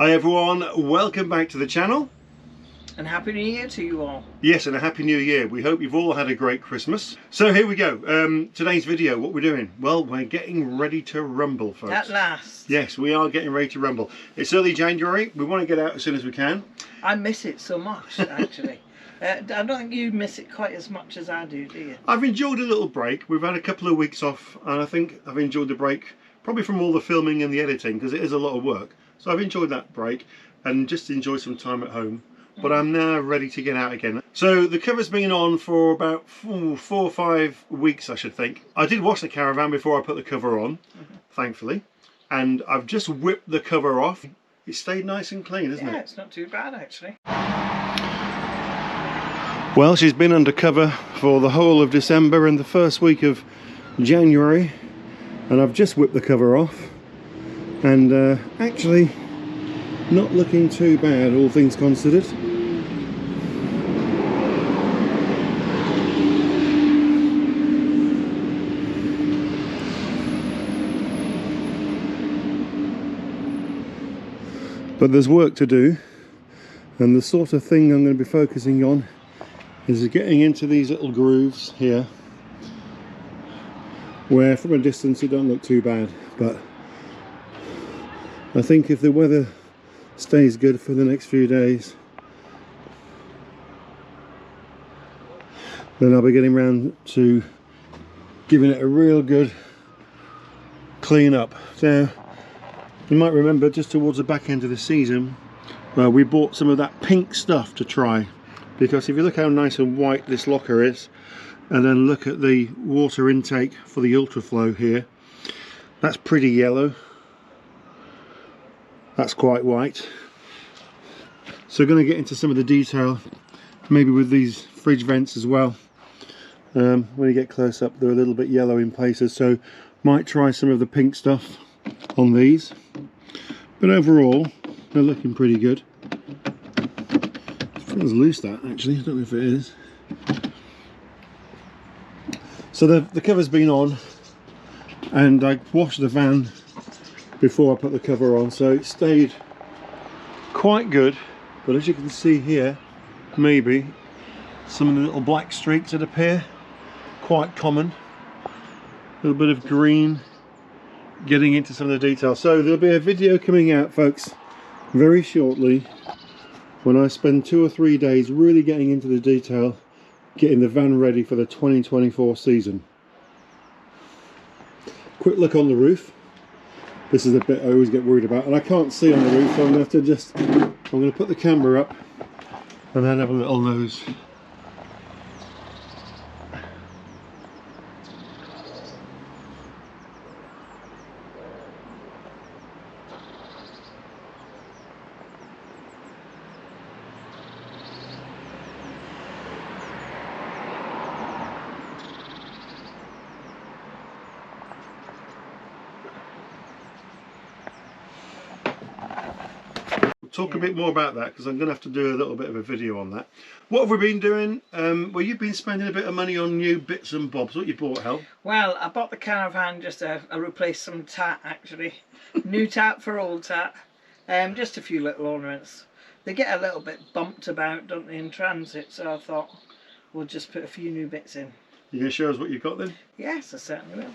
Hi everyone, welcome back to the channel. And Happy New Year to you all. Yes, and a Happy New Year. We hope you've all had a great Christmas. So here we go. Today's video, what we're doing? Well, we're getting ready to rumble, folks. At last. Yes, we are getting ready to rumble. It's early January. We want to get out as soon as we can. I miss it so much, actually. I don't think you miss it quite as much as I do you? I've enjoyed a little break. We've had a couple of weeks off, and I think I've enjoyed the break probably from all the filming and the editing, because it is a lot of work. So I've enjoyed that break and just enjoyed some time at home. But I'm now ready to get out again. So the cover's been on for about 4 or 5 weeks, I should think. I did wash the Caravan before I put the cover on, thankfully. And I've just whipped the cover off. It stayed nice and clean, isn't it? Yeah, it's not too bad, actually. Well, she's been undercover for the whole of December and the first week of January. And I've just whipped the cover off. And actually, not looking too bad, all things considered. But there's work to do, and the sort of thing I'm going to be focusing on is getting into these little grooves here, where from a distance it don't look too bad, but I think if the weather stays good for the next few days, then I'll be getting round to giving it a real good clean up. Now, you might remember just towards the back end of the season, we bought some of that pink stuff to try, because if you look how nice and white this locker is, and then look at the water intake for the ultraflow here, that's pretty yellow. That's quite white. So we're going to get into some of the detail, maybe with these fridge vents as well. When you get close up, they're a little bit yellow in places, so might try some of the pink stuff on these. But overall, they're looking pretty good. It feels loose, that, actually. I don't know if it is. So the cover's been on, and I washed the van before I put the cover on, so it stayed quite good. But as you can see here, maybe some of the little black streaks that appear, quite common. A little bit of green, getting into some of the details. So there'll be a video coming out, folks, very shortly, when I spend 2 or 3 days really getting into the detail, getting the van ready for the 2024 season. Quick look on the roof. This is the bit I always get worried about, and I can't see on the roof, so I'm going to have to just, I'm going to put the camera up and then have a little nose. Talk a bit more about that, because I'm going to have to do a little bit of a video on that. What have we been doing? Well, you've been spending a bit of money on new bits and bobs. What you bought, Hel? Well, I bought the Caravan just to replace some tat, actually. New tat for old tat. Just a few little ornaments. They get a little bit bumped about, don't they, in transit, so I thought we'll just put a few new bits in. You going to show us what you've got then? Yes, I certainly will.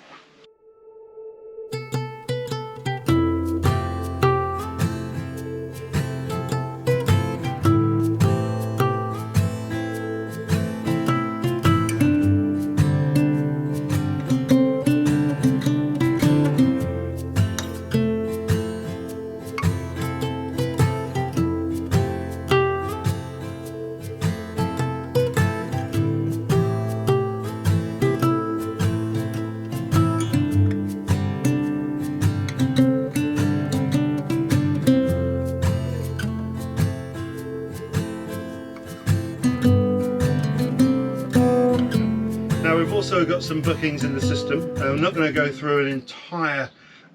Also got some bookings in the system. I'm not going to go through an entire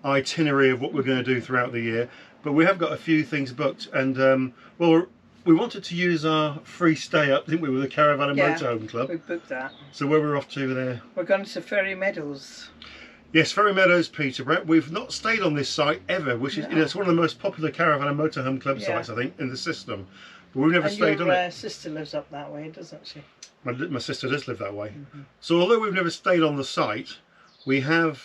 itinerary of what we're going to do throughout the year, but we have got a few things booked, and well, we wanted to use our free stay up, didn't we, with the Caravan and Motorhome Club. We booked that. So where we're off to there? We're going to Ferry Meadows. Yes, Ferry Meadows, Peterborough. We've not stayed on this site ever, which is, it's one of the most popular caravan and motorhome club sites, I think, in the system. But we've never stayed on it. Your sister lives up that way, doesn't she? My sister does live that way. So although we've never stayed on the site, we have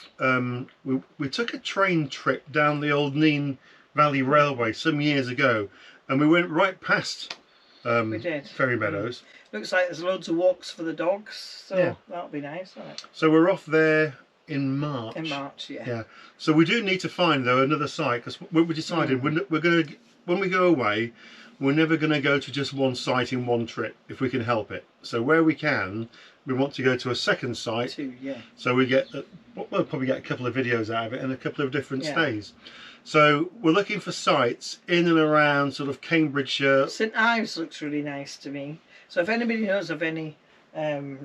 we took a train trip down the old Neen Valley Railway some years ago, and we went right past we did. Ferry Meadows. Looks like there's loads of walks for the dogs, so that'll be nice, won't it? So we're off there in March. In March, yeah. Yeah. So we do need to find though another site, because we decided we're going to, when we go away, we're never going to go to just one site in one trip if we can help it. So where we can, we want to go to a second site. Two, yeah. So we get, we'll probably get a couple of videos out of it and a couple of different stays. So we're looking for sites in and around sort of Cambridgeshire. St Ives looks really nice to me. So if anybody knows of any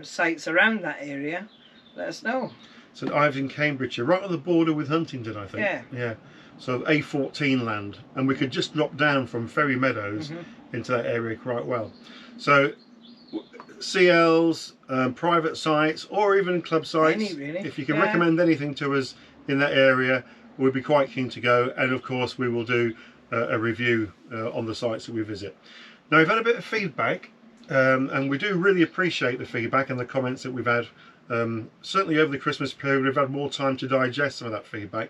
sites around that area, let us know. St Ives in Cambridgeshire, right on the border with Huntingdon, I think. Yeah. Yeah. So A14 land, and we could just drop down from Ferry Meadows into that area quite well. So CLs, private sites, or even club sites. Any, really. If you can recommend anything to us in that area, we'd be quite keen to go. And of course, we will do a review on the sites that we visit. Now, we've had a bit of feedback, and we do really appreciate the feedback and the comments that we've had. Certainly over the Christmas period, we've had more time to digest some of that feedback.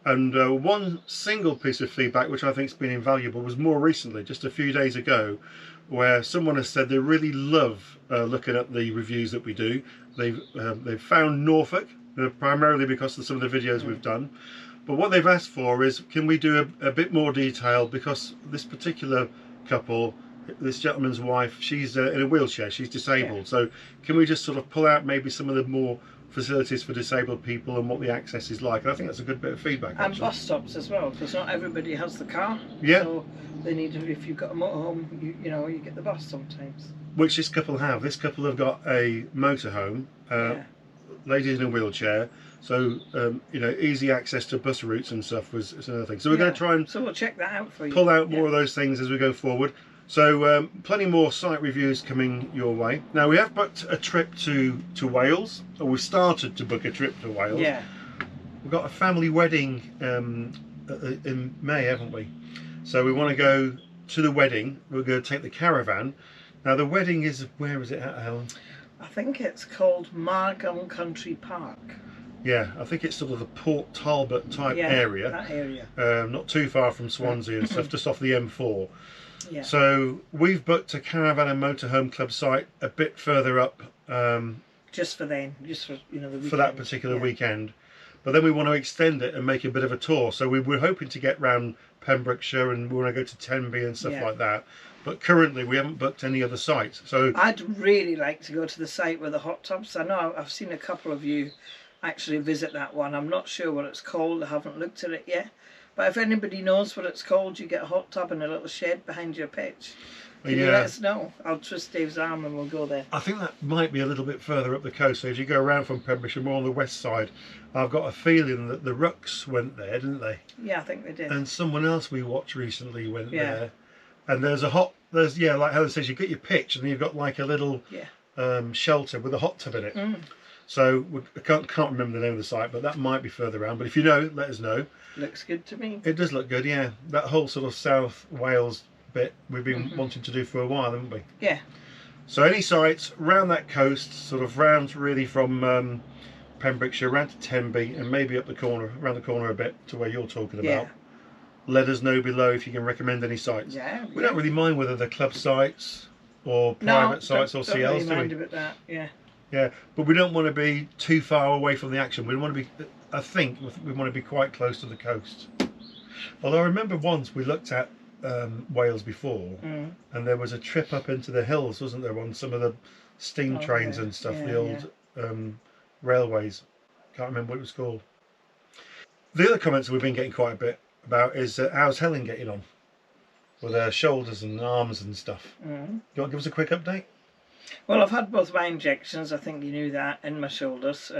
And one single piece of feedback which I think has been invaluable was more recently, just a few days ago, where someone has said they really love looking at the reviews that we do. They've found Norfolk primarily because of some of the videos we've done, but what they've asked for is, can we do a bit more detail, because this particular couple, this gentleman's wife, she's in a wheelchair, she's disabled, so can we just sort of pull out maybe some of the more facilities for disabled people and what the access is like. And I think that's a good bit of feedback. And actually. bus stops as well, because not everybody has the car. Yeah. So they need to, if you've got a motorhome, you know, you get the bus sometimes. Which this couple have. This couple have got a motorhome, ladies in a wheelchair, so you know, easy access to bus routes and stuff was another thing. So we're going to try and so we'll check that out for you. Pull out more of those things as we go forward. So plenty more site reviews coming your way. Now we have booked a trip to Wales, or we've started to book a trip to Wales. Yeah. We've got a family wedding in May, haven't we? So we want to go to the wedding. We're going to take the caravan. Now the wedding is, where is it at, Helen? I think it's called Margam Country Park. Yeah, I think it's sort of the Port Talbot type area. That area. Not too far from Swansea and stuff, just off the M4. Yeah. So we've booked a caravan and motorhome club site a bit further up. Just for then, just for, you know, the weekend. For that particular weekend. But then we want to extend it and make a bit of a tour. So we're hoping to get round Pembrokeshire, and we want to go to Tenby and stuff like that. But currently we haven't booked any other sites. So I'd really like to go to the site with the hot tubs. I know I've seen a couple of you actually visit that one. I'm not sure what it's called. I haven't looked at it yet. But if anybody knows what it's called, you get a hot tub and a little shed behind your pitch. Can you let us know? I'll twist Dave's arm and we'll go there. I think that might be a little bit further up the coast. So if you go around from Pembrokeshire, more on the west side, I've got a feeling that the Rucks went there, didn't they? Yeah, I think they did. And someone else we watched recently went there. And there's like Helen says, you get your pitch and then you've got like a little shelter with a hot tub in it. So I can't remember the name of the site, but that might be further around. But if you know, let us know. Looks good to me. It does look good, yeah. That whole sort of South Wales bit we've been wanting to do for a while, haven't we? Yeah. So any sites round that coast, sort of round really from Pembrokeshire round to Tenby, and maybe up the corner, around the corner a bit to where you're talking about. Let us know below if you can recommend any sites. Yeah. We don't really mind whether they're club sites or private sites or CLs, don't really do mind we? about that. Yeah. Yeah, but we don't want to be too far away from the action. We want to be, I think, we want to be quite close to the coast. Although I remember once we looked at Wales before, and there was a trip up into the hills, wasn't there, on some of the steam trains and stuff, the old railways. Can't remember what it was called. The other comments we've been getting quite a bit about is how's Helen getting on with her shoulders and arms and stuff. Do you want to give us a quick update? Well, I've had both my injections, I think you knew that, in my shoulders.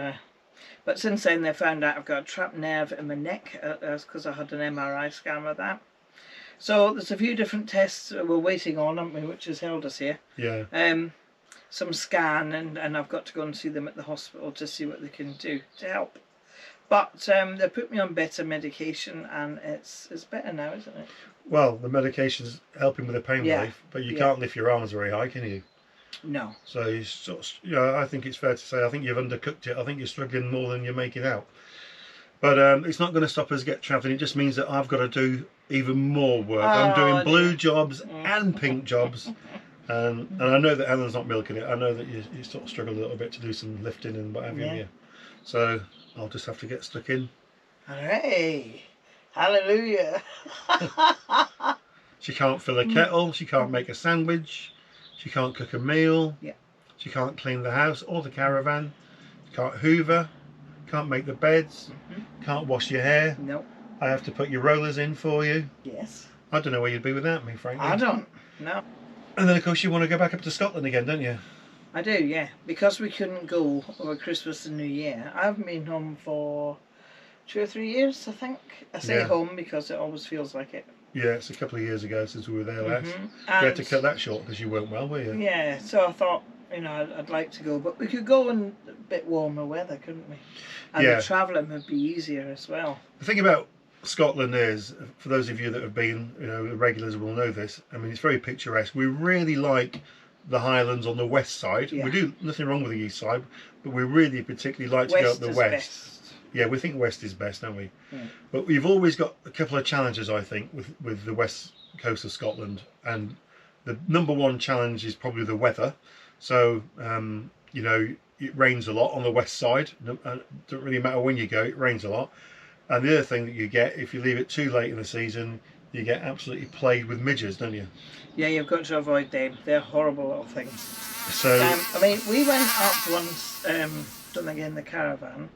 But since then they found out I've got a trapped nerve in my neck, because I had an MRI scan of that. So there's a few different tests we're waiting on, haven't we, which has held us here. Yeah. Some scan, and I've got to go and see them at the hospital to see what they can do to help. But they put me on better medication, and it's better now, isn't it? Well, the medication's helping with the pain Yeah. relief, but you Yeah. can't lift your arms very high, can you? No. So you sort of, you know, I think it's fair to say I think you've undercooked it. I think you're struggling more than you're making out. But it's not going to stop us get travelling. It just means that I've got to do even more work. I'm doing blue jobs and pink jobs. And I know that Helen's not milking it. I know that you sort of struggle a little bit to do some lifting and what have you. Yeah. So I'll just have to get stuck in. Hooray! Hallelujah! She can't fill a kettle. She can't make a sandwich. She can't cook a meal. Yeah. She can't clean the house or the caravan. She can't hoover. Can't make the beds. Can't wash your hair. No. I have to put your rollers in for you. Yes. I don't know where you'd be without me, frankly. I don't. No. And then, of course, you want to go back up to Scotland again, don't you? I do, yeah. Because we couldn't go over Christmas and New Year. I haven't been home for 2 or 3 years, I think. I say home because it always feels like it. Yeah, it's a couple of years ago since we were there last. You And had to cut that short because you weren't well, were you? yeah, so I thought, you know, I'd like to go, but we could go in a bit warmer weather, couldn't we? And the travelling would be easier as well. The thing about Scotland is, for those of you that have been, you know, the regulars will know this. I mean, it's very picturesque. We really like the Highlands on the west side. Yeah. We do nothing wrong with the east side, but we really particularly like to go up the west. Best. Yeah, we think west is best, don't we? Yeah. But we've always got a couple of challenges, I think, with the west coast of Scotland. And the number one challenge is probably the weather. So, you know, it rains a lot on the west side. It doesn't really matter when you go, it rains a lot. And the other thing that you get, if you leave it too late in the season, you get absolutely plagued with midges, don't you? Yeah, you've got to avoid them. They're horrible little things. So, I mean, we went up once, don't think in the caravan,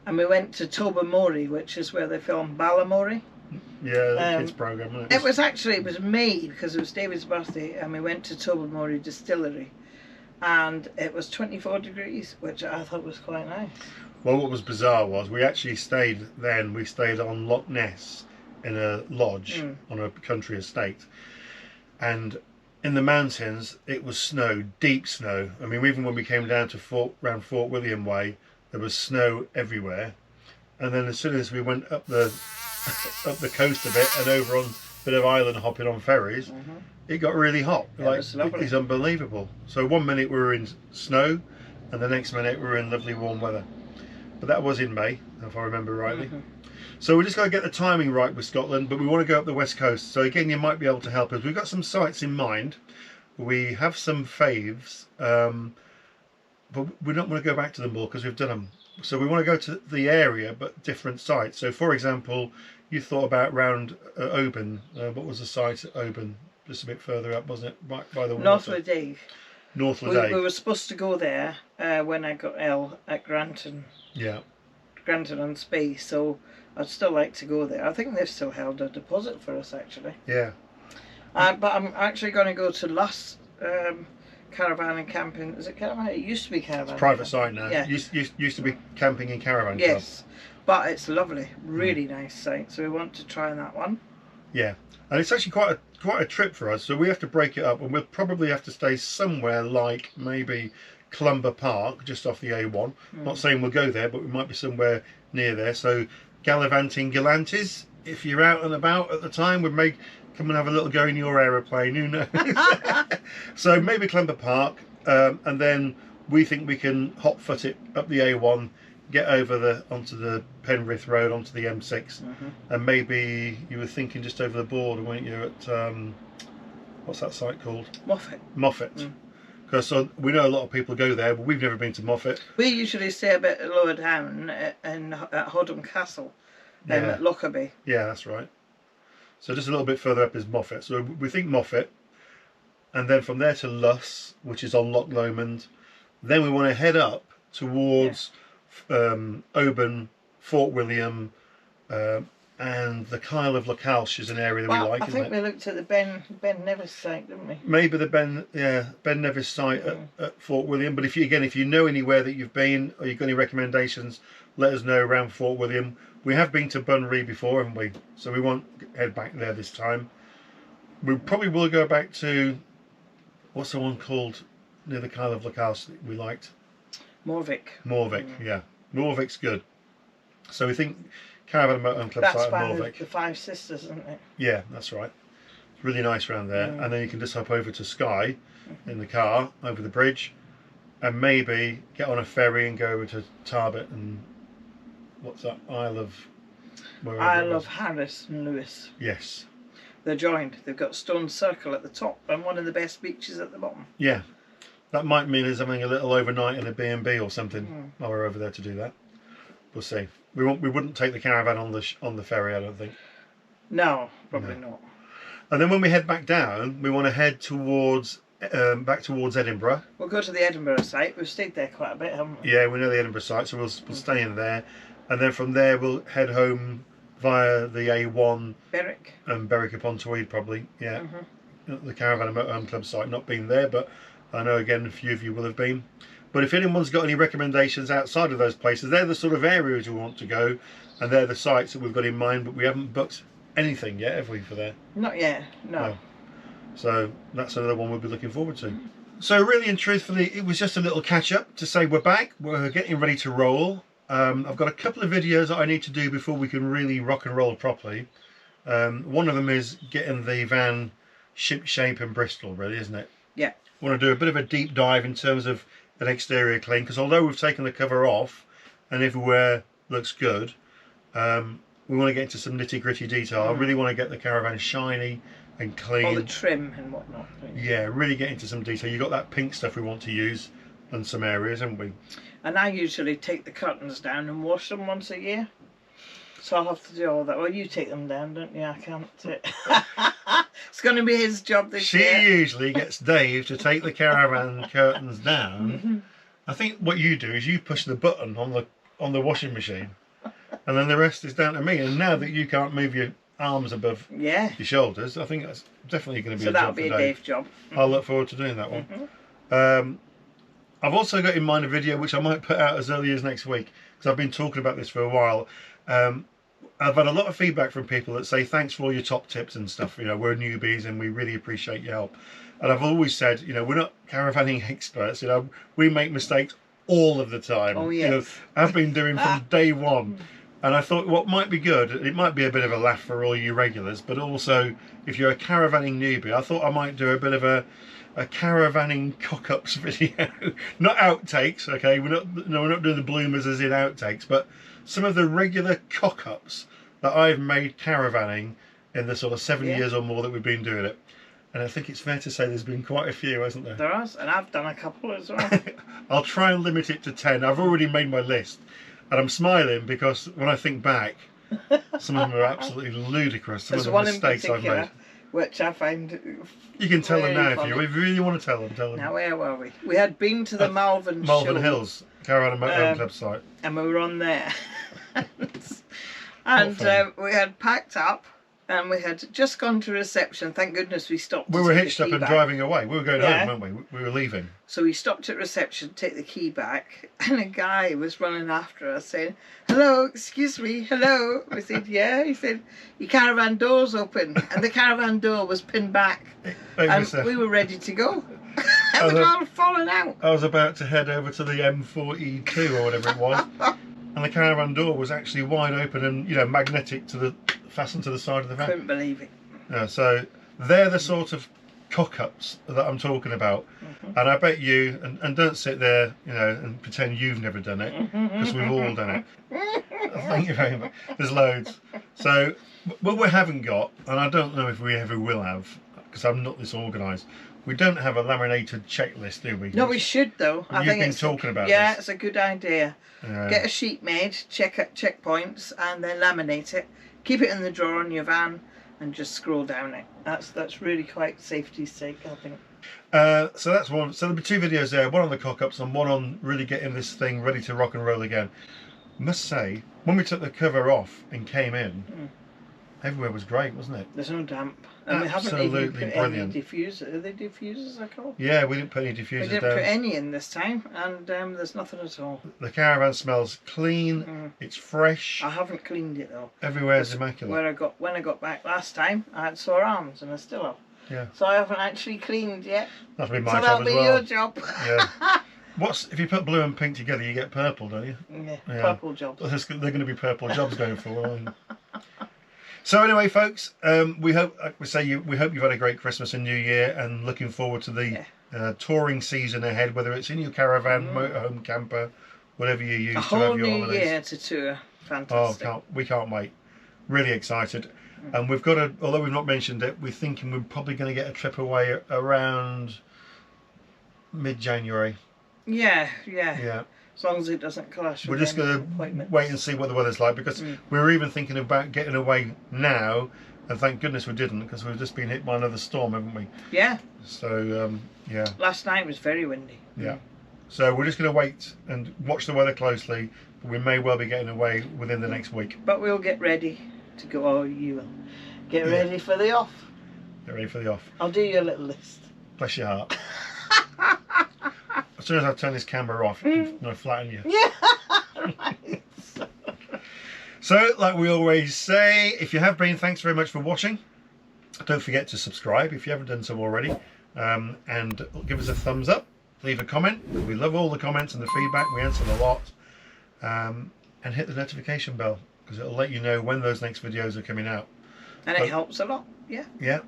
and we went to Tobermory, which is where they filmed Balamory. yeah, the kids programme, wasn't it? It was May because it was David's birthday, and we went to Tobermory Distillery, and it was 24 degrees, which I thought was quite nice. Well, what was bizarre was we actually stayed on Loch Ness in a lodge on a country estate, and in the mountains it was snow, deep snow. I mean, even when we came down to around Fort William Way, there was snow everywhere. And then as soon as we went up the coast a bit and over on a bit of island hopping on ferries, it got really hot. Yeah, it's unbelievable. So 1 minute we were in snow, and the next minute we were in lovely warm weather. But that was in May, if I remember rightly. So we just got to get the timing right with Scotland, but we want to go up the west coast. So again, you might be able to help us. We've got some sites in mind. We have some faves, but we don't want to go back to them all because we've done them. So we want to go to the area, but different sites. So for example, you thought about round Oban. What was the site at Oban? Just a bit further up, wasn't it? Right by the water. North Dave. North We were supposed to go there when I got ill at Granton. Yeah. Granton on Space, so I'd still like to go there. I think they've still held a deposit for us, actually. Yeah. But I'm actually going to go to Luss Caravan and Camping. Is it Caravan? It used to be Caravan. It's private site now. Yeah. Used to be Camping and Caravan Club. Yes, but it's lovely, really nice site. So we want to try that one. Yeah, and it's actually quite a trip for us. So we have to break it up, and we'll probably have to stay somewhere like maybe Clumber Park, just off the A1. Not saying we'll go there, but we might be somewhere near there. So gallivanting Galantis, if you're out and about at the time, we may come and have a little go in your aeroplane, who knows. So maybe Clumber Park, and then we think we can hot foot it up the A1, get over onto the Penrith Road, onto the M6, and maybe you were thinking just over the border, weren't you, at what's that site called? Moffat. Because we know a lot of people go there, but we've never been to Moffat. We usually stay a bit lower down at Hodham Castle, at Lockerbie. Yeah, that's right. So just a little bit further up is Moffat. So we think Moffat, and then from there to Luss, which is on Loch Lomond. Then we want to head up towards Oban, Fort William, and the Kyle of Lochalsh is an area that we like. I think we looked at the Ben Nevis site, didn't we? Maybe the Ben Nevis site at Fort William. But if you know anywhere that you've been, or you've got any recommendations, let us know around Fort William. We have been to Bunbury before, haven't we? So we won't head back there this time. We probably will go back to, what's the one called near the Kyle of Lochalsh that we liked? Morvick. Yeah. Morvick's good. So we think Caravan Motorhome Club That's site by of Norvik. the Five Sisters, isn't it? Yeah, that's right. It's really nice around there. And then you can just hop over to Skye in the car, over the bridge, and maybe get on a ferry and go over to Tarbet and what's that? Isle of Harris and Lewis. Yes. They're joined. They've got Stone Circle at the top and one of the best beaches at the bottom. Yeah. That might mean there's having a little overnight in a B&B or something while we're over there to do that. We'll see. We wouldn't take the caravan on the ferry, I don't think. No, probably not. And then when we head back down, we want to head towards back towards Edinburgh. We'll go to the Edinburgh site. We've stayed there quite a bit, haven't we? Yeah, we know the Edinburgh site, so we'll stay in there, and then from there we'll head home via the A1 Berwick and Berwick upon Tweed, probably. Yeah, the Caravan and Motorhome Club site. Not been there, but I know again a few of you will have been. But if anyone's got any recommendations outside of those places, they're the sort of areas we want to go, and they're the sites that we've got in mind. But we haven't booked anything yet, have we, for there? Not yet, no. So that's another one we'll be looking forward to. So really and truthfully, it was just a little catch up to say we're back. We're getting ready to roll. I've got a couple of videos that I need to do before we can really rock and roll properly. One of them is getting the van ship shape in Bristol, really, isn't it? Yeah. I want to do a bit of a deep dive in terms of an exterior clean, because although we've taken the cover off and everywhere looks good, we want to get into some nitty gritty detail. I really want to get the caravan shiny and clean. All the trim and whatnot. Yeah, really get into some detail. You've got that pink stuff we want to use in some areas, haven't we? And I usually take the curtains down and wash them once a year. So I'll have to do all that. Well, you take them down, don't you? I can't. It's going to be his job this year. She usually gets Dave to take the caravan curtains down. I think what you do is you push the button on the washing machine, and then the rest is down to me. And now that you can't move your arms above your shoulders, I think that's definitely going to be a job for Dave. So that'll be a Dave job. I'll look forward to doing that one. I've also got in mind a video which I might put out as early as next week, because I've been talking about this for a while. I've had a lot of feedback from people that say thanks for all your top tips and stuff. You know, we're newbies and we really appreciate your help. And I've always said, you know, we're not caravanning experts. You know, we make mistakes all of the time. Oh yes. You know, I've been doing from day one. And I thought what might be good, it might be a bit of a laugh for all you regulars, but also if you're a caravanning newbie, I thought I might do a bit of a caravanning cock-ups video. Not outtakes, okay? We're not doing the bloomers as in outtakes, but some of the regular cock-ups that I've made caravanning in the sort of 7 years or more that we've been doing it. And I think it's fair to say there's been quite a few, hasn't there? There has, and I've done a couple as well. I'll try and limit it to 10. I've already made my list. And I'm smiling because when I think back, some of them are absolutely ludicrous. Some of the mistakes I've made. Which I find you can tell them now funny. If you really want to tell them, tell them. Now, where were we? We had been to the Malvern Hills, Caravan and Motorhome Club site. And we were on there. And we had packed up and we had just gone to reception. Thank goodness we stopped. We were hitched up and driving away. We were going home, weren't we? We were leaving. So we stopped at reception to take the key back, and a guy was running after us saying, "Hello, excuse me, hello." We said, "Yeah." He said, "Your caravan door's open," and the caravan door was pinned back, and we were ready to go. And we'd all fallen out. I was about to head over to the M42 or whatever it was, and the caravan door was actually wide open and, you know, magnetic to the fastened to the side of the van. Couldn't believe it. Yeah, so they're the sort of cock-ups that I'm talking about, and I bet you, and don't sit there, you know, and pretend you've never done it, because we've all done it. Thank you very much. There's loads. So what we haven't got, and I don't know if we ever will have, because I'm not this organised, we don't have a laminated checklist, do we? No, we should though. I think you've been talking about this. this. It's a good idea. Get a sheet made, checkpoints, and then laminate it. Keep it in the drawer in your van, and just scroll down it. That's really quite safety's sake, I think. So that's one. So there'll be two videos there. One on the cock-ups and one on really getting this thing ready to rock and roll again. Must say, when we took the cover off and came in, everywhere was great, wasn't it? There's no damp. And we haven't even put any diffusers. Are they diffusers, I call? Yeah, we didn't put any diffusers down. We didn't put any in this time, and there's nothing at all. The caravan smells clean. It's fresh. I haven't cleaned it though. Everywhere's immaculate. When I got back last time, I had sore arms, and I still have. Yeah. So I haven't actually cleaned yet. That'll be my job as well. So that'll be your job. Yeah. If you put blue and pink together, you get purple, don't you? Yeah, Yeah. purple jobs. They're going to be purple jobs going forward. So anyway, folks, we hope, like we say, we hope you've had a great Christmas and New Year, and looking forward to the touring season ahead. Whether it's in your caravan, motorhome, camper, whatever you use A to whole have your new holidays. year to tour. Fantastic. Oh, we can't wait. Really excited. And we've got although we've not mentioned it, we're thinking we're probably going to get a trip away around mid-January. Yeah. Yeah. As long as it doesn't clash. We're with just going appointments. to wait and see what the weather's like, because we were even thinking about getting away now, and thank goodness we didn't, because we've just been hit by another storm, haven't we? Yeah. So, yeah. Last night was very windy. Yeah. So we're just going to wait and watch the weather closely, but we may well be getting away within the next week. But we'll get ready to go. Oh, you will. Get ready for the off. Get ready for the off. I'll do your little list. Bless your heart. As soon as I turn this camera off, I'm going to flatten you. Yeah. Right. So, like we always say, if you have been, thanks very much for watching. Don't forget to subscribe if you haven't done so already, and give us a thumbs up. Leave a comment. We love all the comments and the feedback. We answer a lot. And hit the notification bell, because it'll let you know when those next videos are coming out. And it helps a lot. Yeah. Yeah.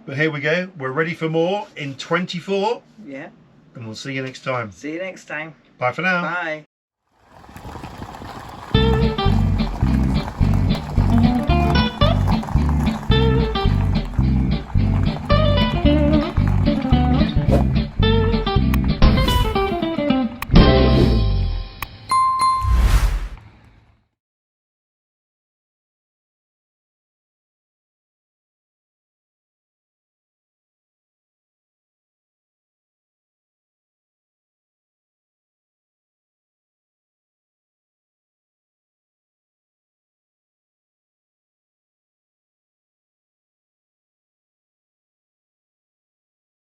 But here we go. We're ready for more in 24. Yeah. And we'll see you next time. See you next time. Bye for now. Bye.